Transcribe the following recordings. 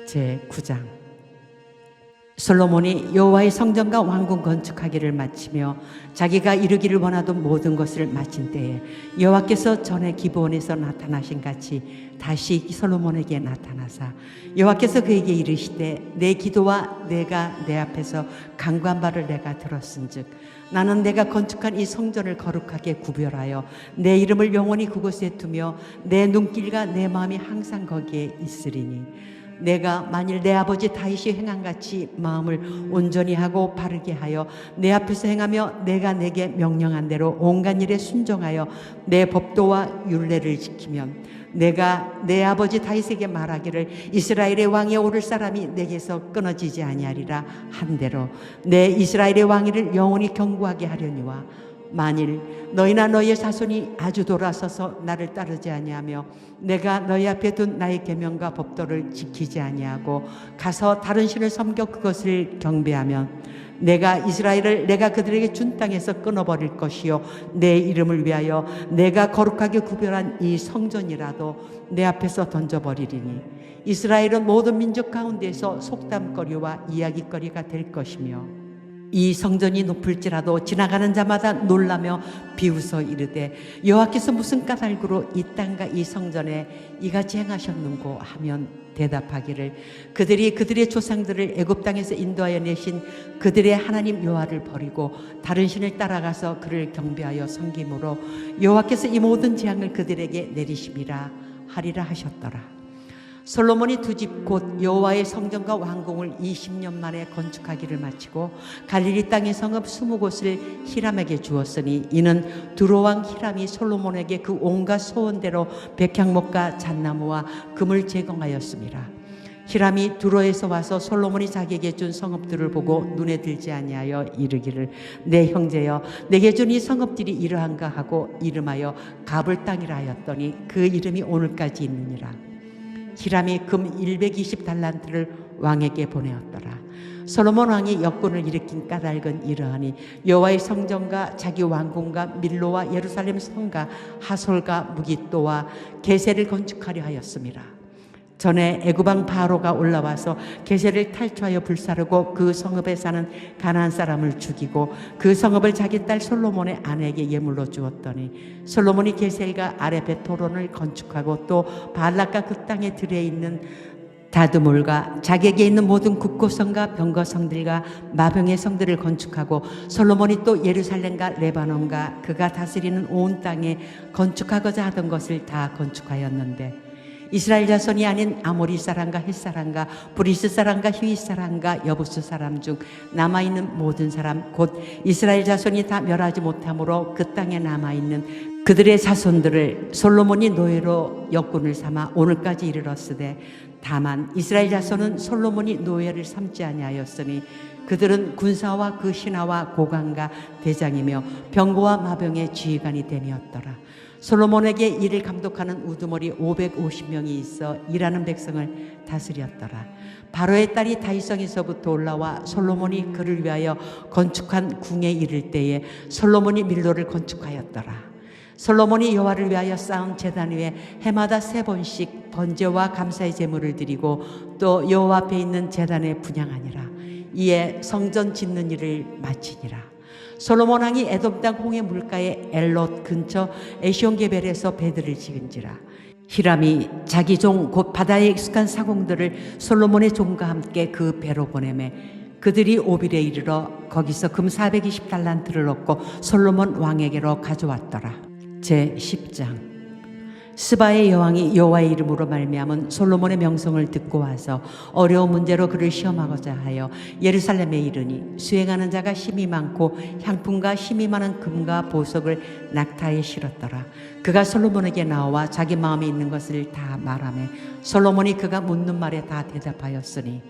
제9장. 솔로몬이 여호와의 성전과 왕궁 건축하기를 마치며 자기가 이루기를 원하던 모든 것을 마친 때에 여호와께서 전에 기브온에서 나타나신 같이 다시 솔로몬에게 나타나사 여호와께서 그에게 이르시되 내 기도와 내가 내 앞에서 간구한 바를 내가 들었은즉 나는 내가 건축한 이 성전을 거룩하게 구별하여 내 이름을 영원히 그곳에 두며 내 눈길과 내 마음이 항상 거기에 있으리니 내가 만일 내 아버지 다윗이 행한같이 마음을 온전히 하고 바르게 하여 내 앞에서 행하며 내가 내게 명령한 대로 온갖 일에 순종하여 내 법도와 율례를 지키면 내가 내 아버지 다윗에게 말하기를 이스라엘의 왕에 오를 사람이 내게서 끊어지지 아니하리라 한 대로 내 이스라엘의 왕위를 영원히 견고하게 하려니와 만일 너희나 너희의 자손이 아주 돌아서서 나를 따르지 아니하며 내가 너희 앞에 둔 나의 계명과 법도를 지키지 아니하고 가서 다른 신을 섬겨 그것을 경배하면 내가 이스라엘을 내가 그들에게 준 땅에서 끊어버릴 것이요 내 이름을 위하여 내가 거룩하게 구별한 이 성전이라도 내 앞에서 던져버리리니 이스라엘은 모든 민족 가운데서 속담거리와 이야기거리가 될 것이며 이 성전이 높을지라도 지나가는 자마다 놀라며 비웃어 이르되 여호와께서 무슨 까닭으로 이 땅과 이 성전에 이같이 행하셨는고 하면 대답하기를 그들이 그들의 조상들을 애굽 땅에서 인도하여 내신 그들의 하나님 여호와를 버리고 다른 신을 따라가서 그를 경배하여 섬김으로 여호와께서 이 모든 재앙을 그들에게 내리심이라 하리라 하셨더라. 솔로몬이 두 집 곧 여호와의 성전과 왕궁을 20년 만에 건축하기를 마치고 갈릴리 땅의 성읍 20곳을 히람에게 주었으니 이는 두로 왕 히람이 솔로몬에게 그 온갖 소원대로 백향목과 잣나무와 금을 제공하였습니다. 히람이 두로에서 와서 솔로몬이 자기에게 준 성읍들을 보고 눈에 들지 아니하여 이르기를 내 형제여 내게 준 이 성읍들이 이러한가 하고 이름하여 가불 땅이라 하였더니 그 이름이 오늘까지 있느니라. 히람이 금 120달란트를 왕에게 보내었더라. 솔로몬 왕이 역군을 일으킨 까닭은 이러하니 여호와의 성전과 자기 왕궁과 밀로와 예루살렘 성과 하솔과 무깃도와 게셀을 건축하려 하였습니다. 전에 애굽왕 바로가 올라와서 게셀을 탈취하여 불사르고 그 성읍에 사는 가나안 사람을 죽이고 그 성읍을 자기 딸 솔로몬의 아내에게 예물로 주었더니 솔로몬이 게셀과 아레벳 토론을 건축하고 또 발락과 그 땅에 들에 있는 다드몰과 자기에게 있는 모든 국고성과 병거성들과 마병의 성들을 건축하고 솔로몬이 또 예루살렘과 레바논과 그가 다스리는 온 땅에 건축하고자 하던 것을 다 건축하였는데 이스라엘 자손이 아닌 아모리 사람과 헷 사람과 브리스 사람과 히윗 사람과 여부스 사람 중 남아있는 모든 사람 곧 이스라엘 자손이 다 멸하지 못함으로 그 땅에 남아있는 그들의 자손들을 솔로몬이 노예로 역군을 삼아 오늘까지 이르렀으되 다만 이스라엘 자손은 솔로몬이 노예를 삼지 아니하였으니 그들은 군사와 그 신하와 고관과 대장이며 병거와 마병의 지휘관이 됨이었더라. 솔로몬에게 이를 감독하는 우두머리 550명이 있어 일하는 백성을 다스렸더라. 바로의 딸이 다윗성에서부터 올라와 솔로몬이 그를 위하여 건축한 궁에 이를 때에 솔로몬이 밀로를 건축하였더라. 솔로몬이 여호와를 위하여 쌓은 제단 위에 해마다 3번씩 번제와 감사의 제물을 드리고 또 여호와 앞에 있는 제단에 분향하니라. 이에 성전 짓는 일을 마치니라. 솔로몬 왕이 에돔 땅 홍해 물가의 엘롯 근처 에시온게벨에서 배들을 지은지라. 히람이 자기 종 곧 바다에 익숙한 사공들을 솔로몬의 종과 함께 그 배로 보내매 그들이 오빌에 이르러 거기서 금 420달란트를 얻고 솔로몬 왕에게로 가져왔더라. 제10장. 스바의 여왕이 여호와의 이름으로 말미암은 솔로몬의 명성을 듣고 와서 어려운 문제로 그를 시험하고자 하여 예루살렘에 이르니 수행하는 자가 힘이 많고 향품과 힘이 많은 금과 보석을 낙타에 실었더라. 그가 솔로몬에게 나와 자기 마음에 있는 것을 다 말하며 솔로몬이 그가 묻는 말에 다 대답하였으니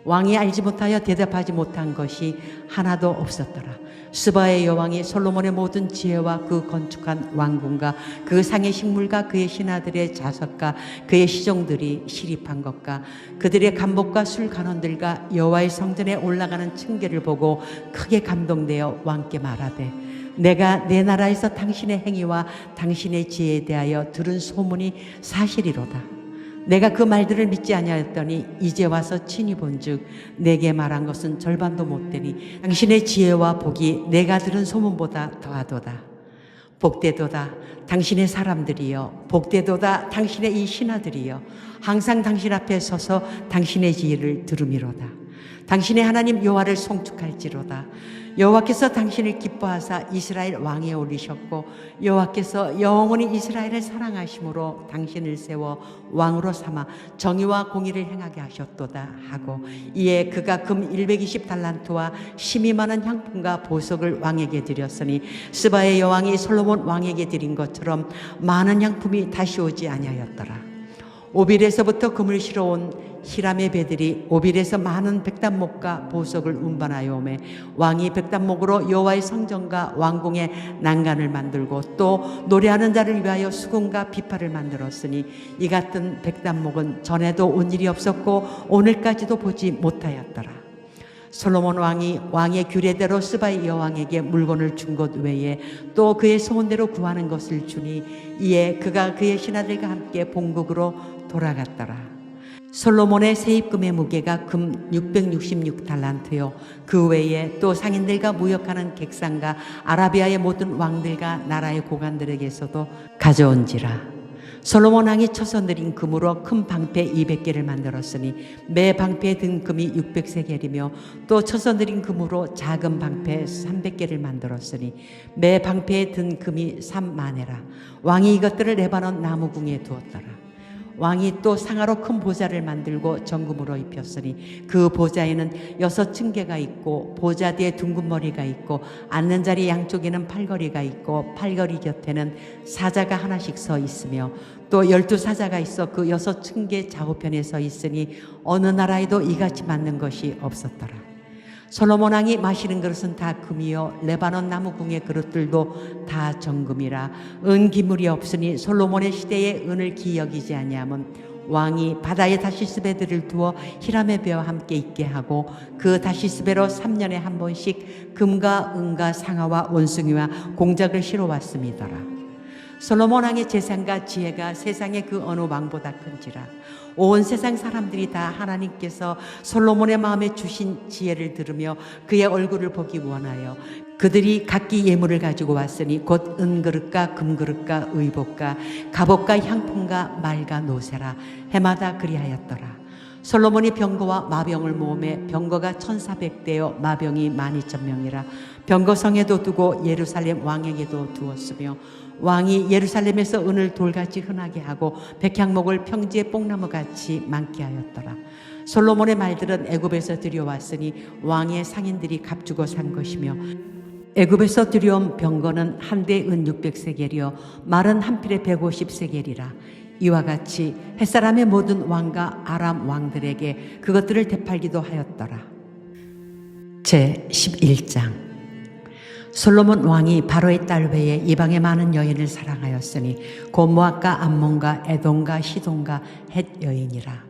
왕이 알지 못하여 대답하지 못한 것이 하나도 없었더라. 스바의 여왕이 솔로몬의 모든 지혜와 그 건축한 왕궁과 그 상의 식물과 그의 신하들의 자석과 그의 시종들이 시립한 것과 그들의 간복과 술 간원들과 여호와의 성전에 올라가는 층계를 보고 크게 감동되어 왕께 말하되 내가 내 나라에서 당신의 행위와 당신의 지혜에 대하여 들은 소문이 사실이로다. 내가 그 말들을 믿지 아니하였더니 이제 와서 친히 본즉 내게 말한 것은 절반도 못 되니 당신의 지혜와 복이 내가 들은 소문보다 더하도다. 복되도다 당신의 사람들이여, 복되도다 당신의 이 신하들이여, 항상 당신 앞에 서서 당신의 지혜를 들음이로다. 당신의 하나님 여호와를 송축할지로다. 여호와께서 당신을 기뻐하사 이스라엘 왕에 올리셨고 여호와께서 영원히 이스라엘을 사랑하심으로 당신을 세워 왕으로 삼아 정의와 공의를 행하게 하셨도다 하고, 이에 그가 금 120달란트와 심이 많은 향품과 보석을 왕에게 드렸으니 스바의 여왕이 솔로몬 왕에게 드린 것처럼 많은 향품이 다시 오지 아니하였더라. 오빌에서부터 금을 실어온 히람의 배들이 오빌에서 많은 백단목과 보석을 운반하여 오매 왕이 백단목으로 여호와의 성전과 왕궁의 난간을 만들고 또 노래하는 자를 위하여 수금과 비파를 만들었으니 이 같은 백단목은 전에도 온 일이 없었고 오늘까지도 보지 못하였더라. 솔로몬 왕이 왕의 규례대로 스바의 여왕에게 물건을 준 것 외에 또 그의 소원대로 구하는 것을 주니 이에 그가 그의 신하들과 함께 본국으로 돌아갔더라. 솔로몬의 세입금의 무게가 금 666달란트요 그 외에 또 상인들과 무역하는 객상과 아라비아의 모든 왕들과 나라의 고관들에게서도 가져온지라. 솔로몬 왕이 쳐서 들인 금으로 큰 방패 200개를 만들었으니 매 방패에 든 금이 600세겔이며 또 쳐서 들인 금으로 작은 방패 300개를 만들었으니 매 방패에 든 금이 3만회라. 왕이 이것들을 레바논 나무궁에 두었더라. 왕이 또 상아로 큰 보좌를 만들고 정금으로 입혔으니 그 보좌에는 6층계가 있고 보좌 뒤에 둥근 머리가 있고 앉는 자리 양쪽에는 팔걸이가 있고 팔걸이 곁에는 사자가 하나씩 서 있으며 또 12사자가 있어 그 6층계 좌우편에 서 있으니 어느 나라에도 이같이 맞는 것이 없었더라. 솔로몬 왕이 마시는 그릇은 다 금이요 레바논 나무궁의 그릇들도 다 정금이라. 은 기물이 없으니 솔로몬의 시대에 은을 기여기지 아니함은 왕이 바다에 다시스배들을 두어 히람의 배와 함께 있게 하고 그 다시스배로 3년에 한 번씩 금과 은과 상아와 원숭이와 공작을 실어 왔음이더라. 솔로몬 왕의 재산과 지혜가 세상의 그 어느 왕보다 큰지라. 온 세상 사람들이 다 하나님께서 솔로몬의 마음에 주신 지혜를 들으며 그의 얼굴을 보기 원하여 그들이 각기 예물을 가지고 왔으니 곧 은그릇과 금그릇과 의복과 갑옷과 향품과 말과 노새라. 해마다 그리하였더라. 솔로몬이 병거와 마병을 모으매 병거가 1400대요 마병이 12000명이라. 병거성에도 두고 예루살렘 왕에게도 두었으며 왕이 예루살렘에서 은을 돌같이 흔하게 하고 백향목을 평지의 뽕나무같이 많게 하였더라. 솔로몬의 말들은 애굽에서 들여왔으니 왕의 상인들이 값주고 산 것이며 애굽에서 들여온 병거는 한 대 은 600세겔이요 말은 한 필에 150세겔이라. 이와 같이 햇사람의 모든 왕과 아람 왕들에게 그것들을 되팔기도 하였더라. 제 11장. 솔로몬 왕이 바로의 딸 외에 이방의 많은 여인을 사랑하였으니 곧 모압과 암몬과 에돔과 시돈과 헷 여인이라.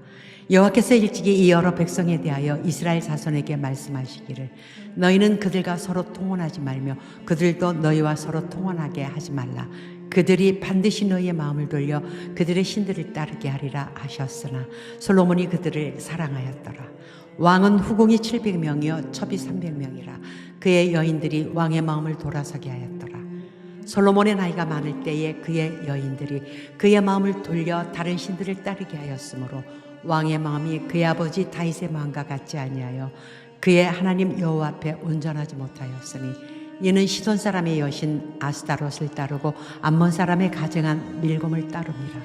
여호와께서 일찍이 이 여러 백성에 대하여 이스라엘 자손에게 말씀하시기를 너희는 그들과 서로 통혼하지 말며 그들도 너희와 서로 통혼하게 하지 말라. 그들이 반드시 너희의 마음을 돌려 그들의 신들을 따르게 하리라 하셨으나 솔로몬이 그들을 사랑하였더라. 왕은 후궁이 700명이요 첩이 300명이라. 그의 여인들이 왕의 마음을 돌아서게 하였더라. 솔로몬의 나이가 많을 때에 그의 여인들이 그의 마음을 돌려 다른 신들을 따르게 하였으므로 왕의 마음이 그의 아버지 다윗의 마음과 같지 아니하여 그의 하나님 여호와 앞에 온전하지 못하였으니 이는 시돈 사람의 여신 아스타롯을 따르고 암몬 사람의 가증한 밀곰을 따릅니다.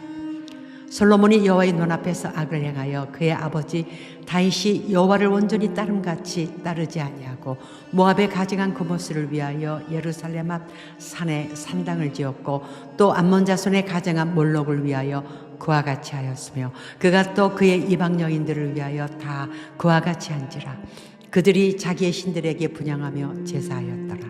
솔로몬이 여호와의 눈앞에서 악을 행하여 그의 아버지 다윗이 여호와를 온전히 따름같이 따르지 아니하고 모압의 가증한 그모스를 위하여 예루살렘 앞 산에 산당을 지었고 또 암몬 자손의 가증한 몰록을 위하여 그와 같이 하였으며 그가 또 그의 이방 여인들을 위하여 다 그와 같이 한지라. 그들이 자기의 신들에게 분향하며 제사하였더라.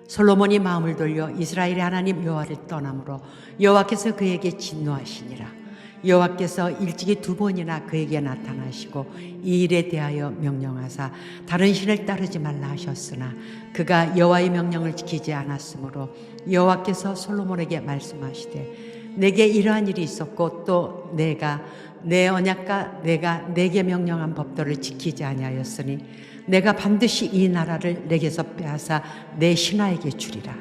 솔로몬이 마음을 돌려 이스라엘의 하나님 여호와를 떠남으로 여호와께서 그에게 진노하시니라. 여호와께서 일찍이 2번이나 그에게 나타나시고 이 일에 대하여 명령하사 다른 신을 따르지 말라 하셨으나 그가 여호와의 명령을 지키지 않았으므로 여호와께서 솔로몬에게 말씀하시되 내게 이러한 일이 있었고 또 내가 내 언약과 내가 내게 명령한 법도를 지키지 아니하였으니 내가 반드시 이 나라를 내게서 빼앗아 내 신하에게 주리라.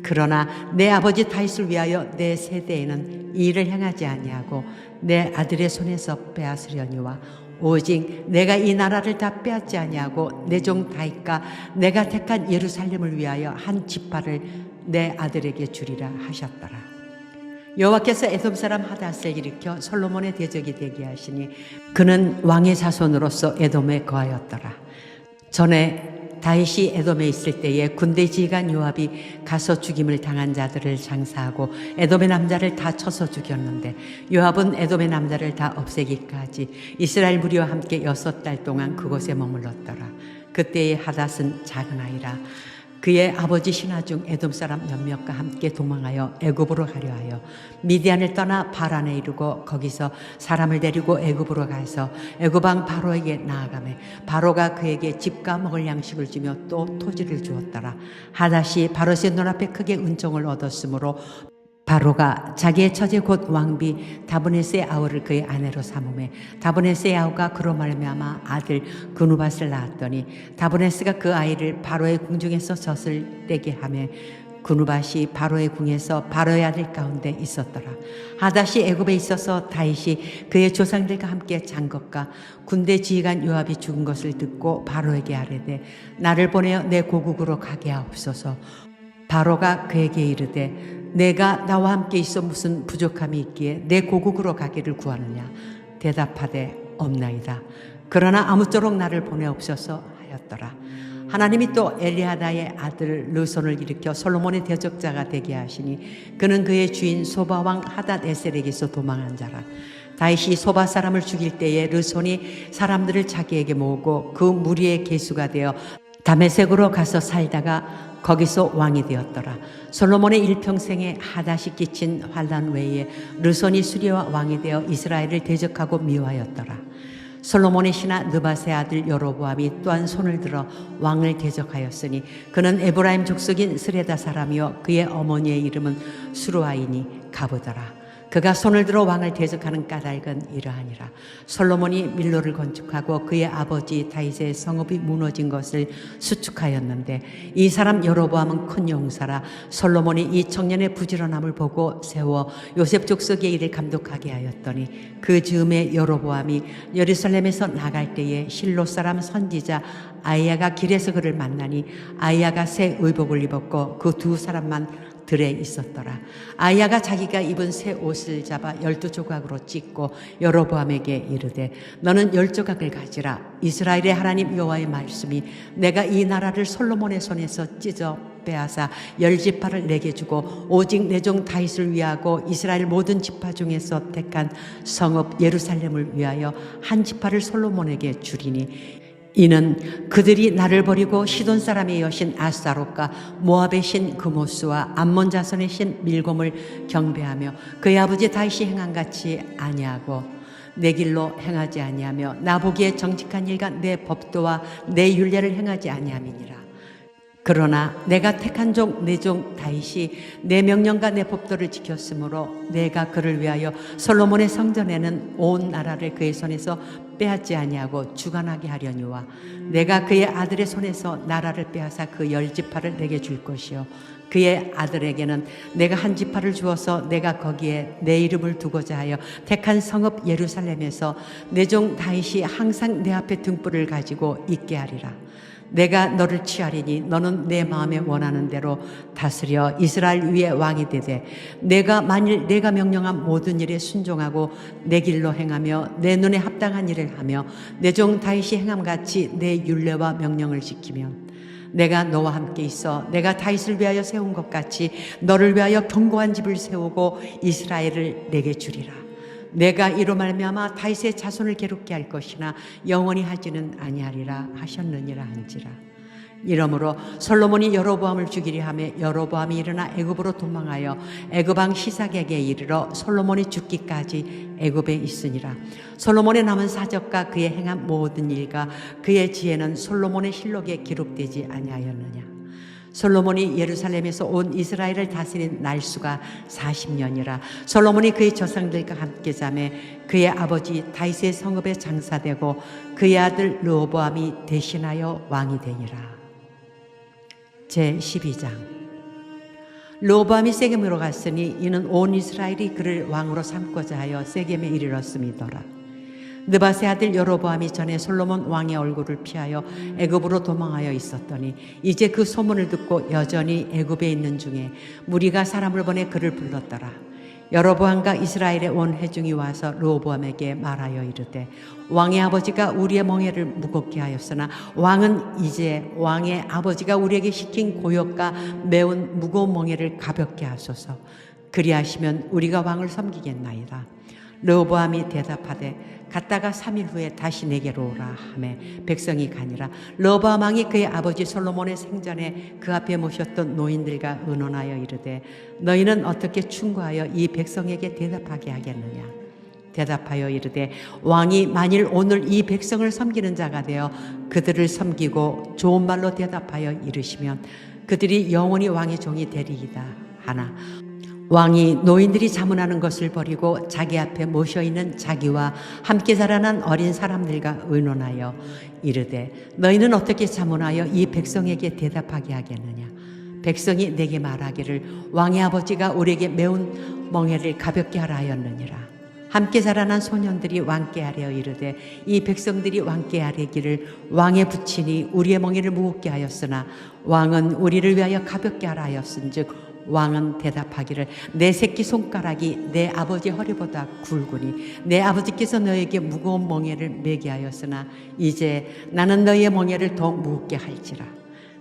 그러나 내 아버지 다윗을 위하여 내 세대에는 이 일을 행하지 아니하고 내 아들의 손에서 빼앗으려니와 오직 내가 이 나라를 다 빼앗지 아니하고 내 종 다윗과 내가 택한 예루살렘을 위하여 한 지파를 내 아들에게 주리라 하셨더라. 여호와께서 에돔 사람 하닷을 일으켜 솔로몬의 대적이 되게 하시니 그는 왕의 자손으로서 에돔에 거하였더라. 전에 다윗이 에돔에 있을 때에 군대 지휘관 요압이 가서 죽임을 당한 자들을 장사하고 에돔의 남자를 다 쳐서 죽였는데 요압은 에돔의 남자를 다 없애기까지 이스라엘 무리와 함께 6달 동안 그곳에 머물렀더라. 그때의 하닷은 작은 아이라 그의 아버지 신하 중 에돔 사람 몇몇과 함께 도망하여 애굽으로 가려 하여 미디안을 떠나 바란에 이르고 거기서 사람을 데리고 애굽으로 가서 애굽 왕 바로에게 나아가매 바로가 그에게 집과 먹을 양식을 주며 또 토지를 주었더라. 하닷이 바로의 눈앞에 크게 은총을 얻었으므로 바로가 자기의 처제 곧 왕비 다브네스의 아우를 그의 아내로 삼으매 다브네스의 아우가 그로 말미암아 아들 그누밧을 낳았더니 다브네스가 그 아이를 바로의 궁중에서 젖을 떼게 하매 그누밧이 바로의 궁에서 바로의 아들 가운데 있었더라. 하닷이 애굽에 있어서 다윗이 그의 조상들과 함께 장것과 군대 지휘관 요압이 죽은 것을 듣고 바로에게 아뢰되 나를 보내어 내 고국으로 가게 하옵소서. 바로가 그에게 이르되 내가 나와 함께 있어 무슨 부족함이 있기에 내 고국으로 가기를 구하느냐. 대답하되 없나이다. 그러나 아무쪼록 나를 보내옵소서 하였더라. 하나님이 또 엘리하다의 아들 르손을 일으켜 솔로몬의 대적자가 되게 하시니 그는 그의 주인 소바왕 하닷에셀에게서 도망한 자라. 다윗이 소바 사람을 죽일 때에 르손이 사람들을 자기에게 모으고 그 무리의 계수가 되어 다메섹으로 가서 살다가 거기서 왕이 되었더라. 솔로몬의 일평생에 하닷이 끼친 환난 외에 르손이 수리와 왕이 되어 이스라엘을 대적하고 미워하였더라. 솔로몬의 신하 느밧의 아들 여로보암이 또한 손을 들어 왕을 대적하였으니 그는 에브라임 족속인 스레다 사람이요 그의 어머니의 이름은 수루아이니 가보더라. 그가 손을 들어 왕을 대적하는 까닭은 이러하니라. 솔로몬이 밀로를 건축하고 그의 아버지 다윗의 성읍이 무너진 것을 수축하였는데 이 사람 여로보암은 큰 용사라. 솔로몬이 이 청년의 부지런함을 보고 세워 요셉 족속의 일을 감독하게 하였더니 그 즈음에 여로보암이 예루살렘에서 나갈 때에 실로 사람 선지자 아이야가 길에서 그를 만나니 아이야가 새 의복을 입었고 그 두 사람만 들에 있었더라. 아이야가 자기가 입은 새 옷을 잡아 12조각으로 찢고 여로보암에게 이르되 너는 10조각을 가지라. 이스라엘의 하나님 여호와의 말씀이 내가 이 나라를 솔로몬의 손에서 찢어 빼앗아 10지파를 내게 주고 오직 내 종 다윗을 위하고 이스라엘 모든 지파 중에서 택한 성읍 예루살렘을 위하여 한 지파를 솔로몬에게 주리니 이는 그들이 나를 버리고 시돈 사람의 여신 아스타롯과 모압의 신 그모스와 암몬 자손의 신 밀곰을 경배하며 그의 아버지 다윗이 행한 같이 아니하고 내 길로 행하지 아니하며 나보기에 정직한 일과 내 법도와 내 율례를 행하지 아니함이니라. 그러나 내가 택한 종 내 종 다윗이 내 명령과 내 법도를 지켰으므로 내가 그를 위하여 솔로몬의 성전에는 온 나라를 그의 손에서 빼앗지 아니하고 주관하게 하려니와 내가 그의 아들의 손에서 나라를 빼앗아 그 10지파를 내게 줄 것이요 그의 아들에게는 내가 한 지파를 주어서 내가 거기에 내 이름을 두고자 하여 택한 성읍 예루살렘에서 내 종 다윗이 항상 내 앞에 등불을 가지고 있게 하리라. 내가 너를 취하리니 너는 내 마음에 원하는 대로 다스려 이스라엘 위에 왕이 되되 내가 만일 내가 명령한 모든 일에 순종하고 내 길로 행하며 내 눈에 합당한 일을 하며 내 종 다윗이 행함같이 내 율례와 명령을 지키면 내가 너와 함께 있어 내가 다윗을 위하여 세운 것 같이 너를 위하여 견고한 집을 세우고 이스라엘을 내게 주리라. 내가 이로 말미암아 다윗의 자손을 괴롭게 할 것이나 영원히 하지는 아니하리라 하셨느니라 한지라. 이러므로 솔로몬이 여로보암을 죽이려 하며 여로보암이 일어나 애굽으로 도망하여 애굽 왕 시삭에게 이르러 솔로몬이 죽기까지 애굽에 있으니라. 솔로몬의 남은 사적과 그의 행한 모든 일과 그의 지혜는 솔로몬의 실록에 기록되지 아니하였느냐. 솔로몬이 예루살렘에서 온 이스라엘을 다스린 날수가 40년이라. 솔로몬이 그의 조상들과 함께 자매 그의 아버지 다윗의 성읍에 장사되고 그의 아들 르호보암이 대신하여 왕이 되니라. 제12장. 르호보암이 세겜으로 갔으니 이는 온 이스라엘이 그를 왕으로 삼고자 하여 세겜에 이르렀음이더라. 느밧의 아들 여로보암이 전에 솔로몬 왕의 얼굴을 피하여 애굽으로 도망하여 있었더니 이제 그 소문을 듣고 여전히 애굽에 있는 중에 무리가 사람을 보내 그를 불렀더라. 여로보암과 이스라엘의 온 회중이 와서 르호보암에게 말하여 이르되 왕의 아버지가 우리의 멍에를 무겁게 하였으나 왕은 이제 왕의 아버지가 우리에게 시킨 고역과 매운 무거운 멍에를 가볍게 하소서. 그리하시면 우리가 왕을 섬기겠나이다. 르호보암이 대답하되 갔다가 3일 후에 다시 내게로 오라 하매 백성이 가니라. 르호보암 왕이 그의 아버지 솔로몬의 생전에 그 앞에 모셨던 노인들과 의논하여 이르되 너희는 어떻게 충고하여 이 백성에게 대답하게 하겠느냐. 대답하여 이르되 왕이 만일 오늘 이 백성을 섬기는 자가 되어 그들을 섬기고 좋은 말로 대답하여 이르시면 그들이 영원히 왕의 종이 되리이다 하나 왕이 노인들이 자문하는 것을 버리고 자기 앞에 모셔있는 자기와 함께 자라난 어린 사람들과 의논하여 이르되 너희는 어떻게 자문하여 이 백성에게 대답하게 하겠느냐. 백성이 내게 말하기를 왕의 아버지가 우리에게 매운 멍에를 가볍게 하라 하였느니라. 함께 자라난 소년들이 왕께 하려 이르되 이 백성들이 왕께 하려기를 왕의 부친이 우리의 멍에를 무겁게 하였으나 왕은 우리를 위하여 가볍게 하라 하였은즉 왕은 대답하기를 내 새끼 손가락이 내 아버지 허리보다 굵으니 내 아버지께서 너에게 무거운 멍에를 매게 하였으나 이제 나는 너희의 멍에를 더욱 무겁게 할지라.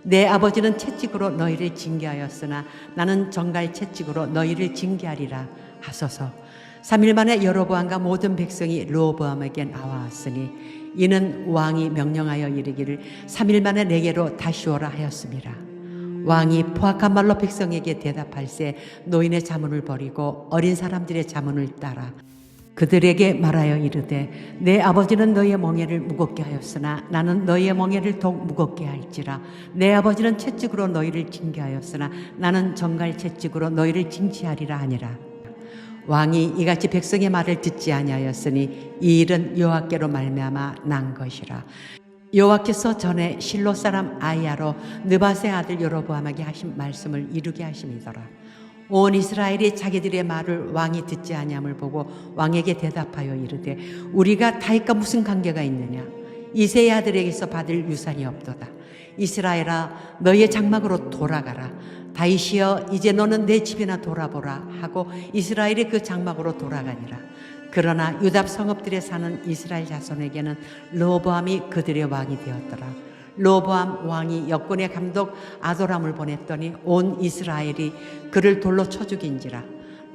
내 아버지는 채찍으로 너희를 징계하였으나 나는 정갈 채찍으로 너희를 징계하리라 하소서. 3일 만에 여로보암과 모든 백성이 르호보암에게 나와왔으니 이는 왕이 명령하여 이르기를 3일 만에 내게로 다시 오라 하였음이라. 왕이 포악한 말로 백성에게 대답할새 노인의 자문을 버리고 어린 사람들의 자문을 따라 그들에게 말하여 이르되 내 아버지는 너희의 멍에를 무겁게 하였으나 나는 너희의 멍에를 더욱 무겁게 할지라. 내 아버지는 채찍으로 너희를 징계하였으나 나는 정갈 채찍으로 너희를 징치하리라 하니라. 왕이 이같이 백성의 말을 듣지 아니하였으니 이 일은 여호와께로 말미암아 난 것이라. 여호와께서 전에 실로 사람 아히야로 느밧의 아들 여로보암에게 하신 말씀을 이루게 하심이더라. 온 이스라엘이 자기들의 말을 왕이 듣지 아니함을 보고 왕에게 대답하여 이르되 우리가 다윗과 무슨 관계가 있느냐. 이새의 아들에게서 받을 유산이 없도다. 이스라엘아 너희의 장막으로 돌아가라. 다윗이여 이제 너는 내 집이나 돌아보라 하고 이스라엘이 그 장막으로 돌아가니라. 그러나 유다 성읍들에 사는 이스라엘 자손에게는 르호보암이 그들의 왕이 되었더라. 르호보암 왕이 역군의 감독 아도람을 보냈더니 온 이스라엘이 그를 돌로 쳐 죽인지라.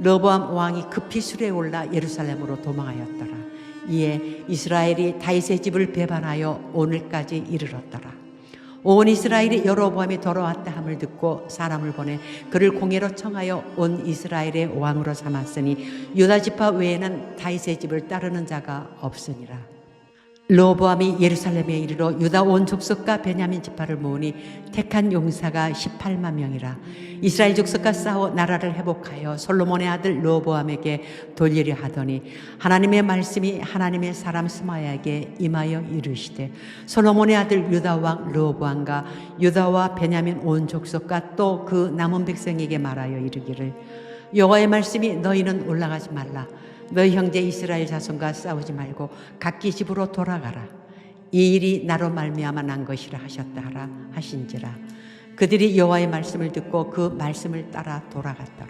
르호보암 왕이 급히 수레에 올라 예루살렘으로 도망하였더라. 이에 이스라엘이 다윗의 집을 배반하여 오늘까지 이르렀더라. 온 이스라엘이 여로보암이 돌아왔다 함을 듣고 사람을 보내 그를 공회로 청하여 온 이스라엘의 왕으로 삼았으니 유다 지파 외에는 다윗의 집을 따르는 자가 없으니라. 르호보암이 예루살렘에 이르러 유다 온 족속과 베냐민 지파를 모으니 택한 용사가 18만 명이라. 이스라엘 족속과 싸워 나라를 회복하여 솔로몬의 아들 르호보암에게 돌리려 하더니 하나님의 말씀이 하나님의 사람 스마야에게 임하여 이르시되 솔로몬의 아들 유다 왕 르호보암과 유다와 베냐민 온 족속과 또 그 남은 백성에게 말하여 이르기를 여호와의 말씀이 너희는 올라가지 말라. 너희 형제 이스라엘 자손과 싸우지 말고 각기 집으로 돌아가라. 이 일이 나로 말미암아 난 것이라 하셨다 하라 하신지라. 그들이 여호와의 말씀을 듣고 그 말씀을 따라 돌아갔더라.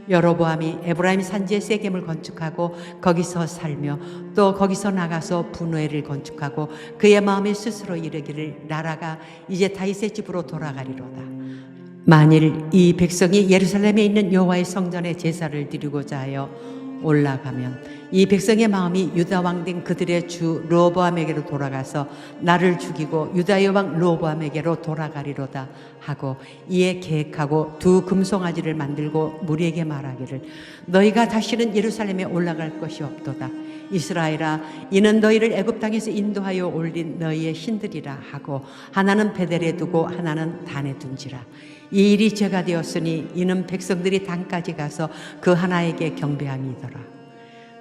여로보암이 에브라임 산지에 세겜을 건축하고 거기서 살며 또 거기서 나가서 분회를 건축하고 그의 마음에 스스로 이르기를 나라가 이제 다윗의 집으로 돌아가리로다. 만일 이 백성이 예루살렘에 있는 여호와의 성전에 제사를 드리고자 하여 올라가면 이 백성의 마음이 유다 왕 된 그들의 주 르호보암에게로 돌아가서 나를 죽이고 유다의 왕 르호보암에게로 돌아가리로다 하고 이에 계획하고 두 금송아지를 만들고 무리에게 말하기를 너희가 다시는 예루살렘에 올라갈 것이 없도다. 이스라엘아, 이는 너희를 애굽 땅에서 인도하여 올린 너희의 신들이라 하고 하나는 베델에 두고 하나는 단에 둔지라. 이 일이 죄가 되었으니 이는 백성들이 단까지 가서 그 하나에게 경배함이더라.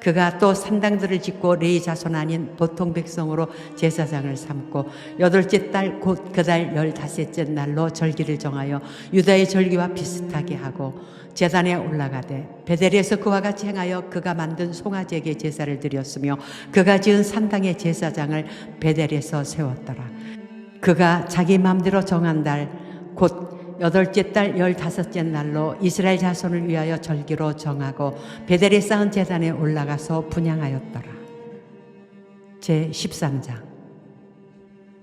그가 또 산당들을 짓고 레위 자손 아닌 보통 백성으로 제사장을 삼고 여덟째 달 곧 그 달 15째 날로 절기를 정하여 유다의 절기와 비슷하게 하고 제단에 올라가되 베델에서 그와 같이 행하여 그가 만든 송아지에게 제사를 드렸으며 그가 지은 산당의 제사장을 베델에서 세웠더라. 그가 자기 마음대로 정한 달 곧 여덟째 달 15째 날로 이스라엘 자손을 위하여 절기로 정하고 베델에 쌓은 제단에 올라가서 분향하였더라. 제13장.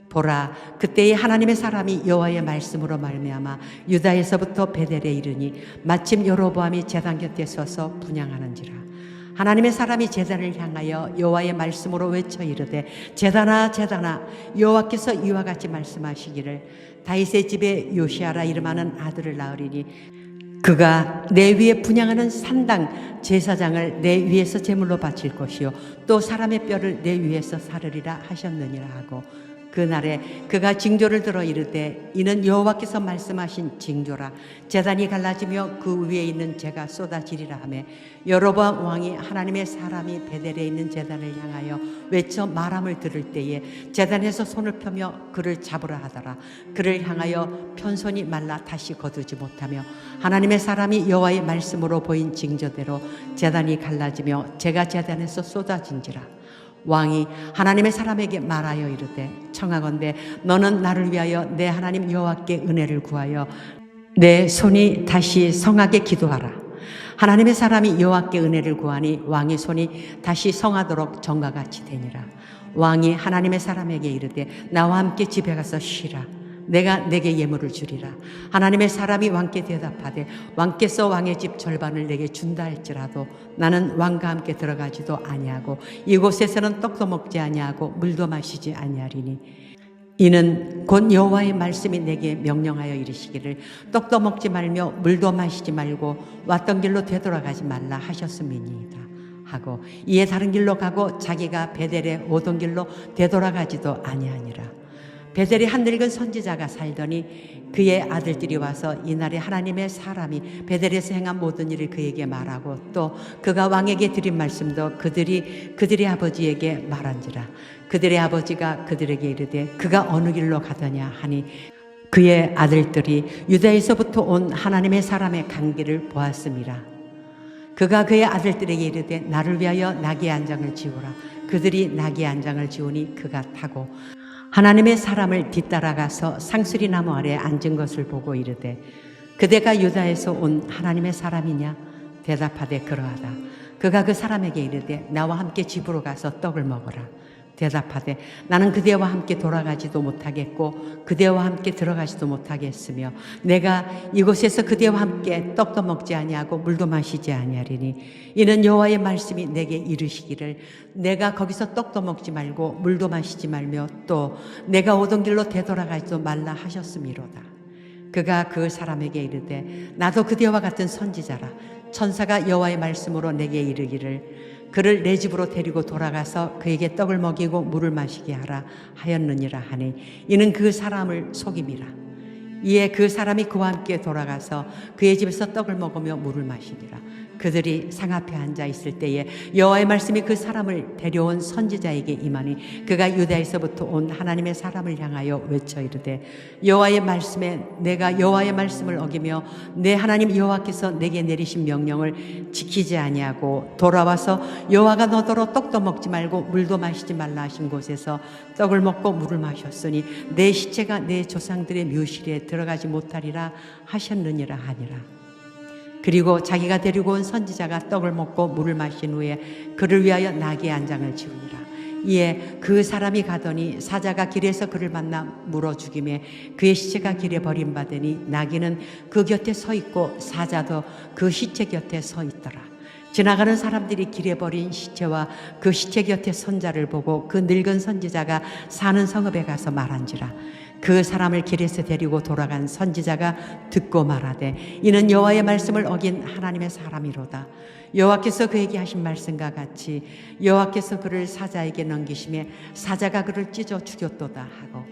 보라, 그때에 하나님의 사람이 여호와의 말씀으로 말미암아 유다에서부터 베델에 이르니 마침 여로보암이 제단 곁에 서서 분향하는지라. 하나님의 사람이 제단을 향하여 여호와의 말씀으로 외쳐 이르되 제단아 제단아, 여호와께서 이와 같이 말씀하시기를 다윗의 집에 요시아라 이름하는 아들을 낳으리니 그가 내 위에 분향하는 산당 제사장을 내 위에서 제물로 바칠 것이요 또 사람의 뼈를 내 위에서 사르리라 하셨느니라 하고 그날에 그가 징조를 들어 이르되 이는 여호와께서 말씀하신 징조라. 제단이 갈라지며 그 위에 있는 재가 쏟아지리라 하며 여로보암 왕이 하나님의 사람이 베델에 있는 제단을 향하여 외쳐 말함을 들을 때에 제단에서 손을 펴며 그를 잡으라 하더라. 그를 향하여 편손이 말라 다시 거두지 못하며 하나님의 사람이 여호와의 말씀으로 보인 징조대로 제단이 갈라지며 재가 제단에서 쏟아진지라. 왕이 하나님의 사람에게 말하여 이르되 청하건대 너는 나를 위하여 내 하나님 여호와께 은혜를 구하여 내 손이 다시 성하게 기도하라. 하나님의 사람이 여호와께 은혜를 구하니 왕의 손이 다시 성하도록 전과 같이 되니라. 왕이 하나님의 사람에게 이르되 나와 함께 집에 가서 쉬라. 내가 내게 예물을 주리라. 하나님의 사람이 왕께 대답하되 왕께서 왕의 집 절반을 내게 준다 할지라도 나는 왕과 함께 들어가지도 아니하고 이곳에서는 떡도 먹지 아니하고 물도 마시지 아니하리니 이는 곧 여호와의 말씀이 내게 명령하여 이르시기를 떡도 먹지 말며 물도 마시지 말고 왔던 길로 되돌아가지 말라 하셨음이니이다 하고 이에 다른 길로 가고 자기가 베델에 오던 길로 되돌아가지도 아니하니라. 베델에 한 늙은 선지자가 살더니 그의 아들들이 와서 이날에 하나님의 사람이 베델에서 행한 모든 일을 그에게 말하고 또 그가 왕에게 드린 말씀도 그들의 아버지에게 말한지라. 그들의 아버지가 그들에게 이르되 그가 어느 길로 가더냐 하니 그의 아들들이 유다에서부터 온 하나님의 사람의 간 길을 보았음이라. 그가 그의 아들들에게 이르되 나를 위하여 나귀의 안장을 지우라. 그들이 나귀의 안장을 지우니 그가 타고 하나님의 사람을 뒤따라가서 상수리 나무 아래 앉은 것을 보고 이르되 그대가 유다에서 온 하나님의 사람이냐? 대답하되 그러하다. 그가 그 사람에게 이르되 나와 함께 집으로 가서 떡을 먹어라. 대답하되 나는 그대와 함께 돌아가지도 못하겠고 그대와 함께 들어가지도 못하겠으며 내가 이곳에서 그대와 함께 떡도 먹지 아니하고 물도 마시지 아니하리니 이는 여호와의 말씀이 내게 이르시기를 내가 거기서 떡도 먹지 말고 물도 마시지 말며 또 내가 오던 길로 되돌아가지도 말라 하셨음이로다. 그가 그 사람에게 이르되 나도 그대와 같은 선지자라. 천사가 여호와의 말씀으로 내게 이르기를 그를 내 집으로 데리고 돌아가서 그에게 떡을 먹이고 물을 마시게 하라 하였느니라 하니 이는 그 사람을 속임이라. 이에 그 사람이 그와 함께 돌아가서 그의 집에서 떡을 먹으며 물을 마시니라. 그들이 상 앞에 앉아 있을 때에 여호와의 말씀이 그 사람을 데려온 선지자에게 임하니 그가 유다에서부터 온 하나님의 사람을 향하여 외쳐 이르되 여호와의 말씀에 내가 여호와의 말씀을 어기며 내 하나님 여호와께서 내게 내리신 명령을 지키지 아니하고 돌아와서 여호와가 너더러 떡도 먹지 말고 물도 마시지 말라 하신 곳에서 떡을 먹고 물을 마셨으니 내 시체가 내 조상들의 묘실에 들어가지 못하리라 하셨느니라 하니라. 그리고 자기가 데리고 온 선지자가 떡을 먹고 물을 마신 후에 그를 위하여 나귀의 안장을 지우니라. 이에 그 사람이 가더니 사자가 길에서 그를 만나 물어 죽이매 그의 시체가 길에 버림받으니 나귀는 그 곁에 서 있고 사자도 그 시체 곁에 서 있더라. 지나가는 사람들이 길에 버린 시체와 그 시체 곁에 손자를 보고 그 늙은 선지자가 사는 성읍에 가서 말한지라. 그 사람을 길에서 데리고 돌아간 선지자가 듣고 말하되 이는 여호와의 말씀을 어긴 하나님의 사람이로다. 여호와께서 그에게 하신 말씀과 같이 여호와께서 그를 사자에게 넘기심에 사자가 그를 찢어 죽였도다 하고,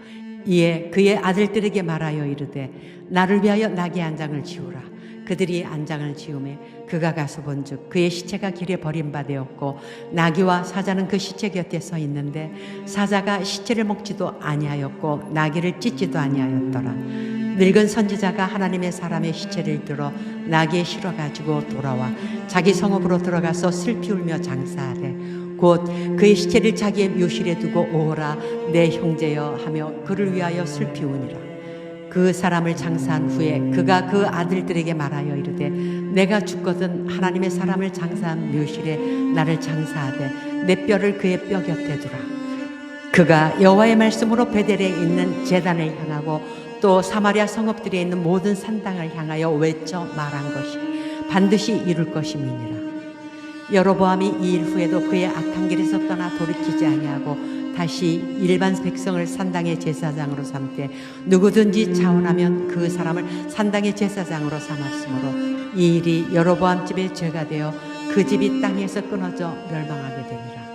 이에 그의 아들들에게 말하여 이르되 나를 위하여 나귀 한 장을 지우라. 그들이 안장을 지우매 그가 가서 본즉 그의 시체가 길에 버림받았고 나귀와 사자는 그 시체 곁에 서 있는데 사자가 시체를 먹지도 아니하였고 나귀를 찢지도 아니하였더라. 늙은 선지자가 하나님의 사람의 시체를 들어 나귀에 실어 가지고 돌아와 자기 성읍으로 들어가서 슬피 울며 장사하되 곧 그의 시체를 자기의 묘실에 두고 오호라 내 형제여 하며 그를 위하여 슬피 우니라. 그 사람을 장사한 후에 그가 그 아들들에게 말하여 이르되 내가 죽거든 하나님의 사람을 장사한 묘실에 나를 장사하되 내 뼈를 그의 뼈 곁에 두라. 그가 여호와의 말씀으로 베델에 있는 제단을 향하고 또 사마리아 성읍들에 있는 모든 산당을 향하여 외쳐 말한 것이 반드시 이룰 것임이니라. 여로보암이 이 일 후에도 그의 악한 길에서 떠나 돌이키지 아니하고 다시 일반 백성을 산당의 제사장으로 삼되 누구든지 자원하면 그 사람을 산당의 제사장으로 삼았으므로 이 일이 여로보암 집의 죄가 되어 그 집이 땅에서 끊어져 멸망하게 되니라.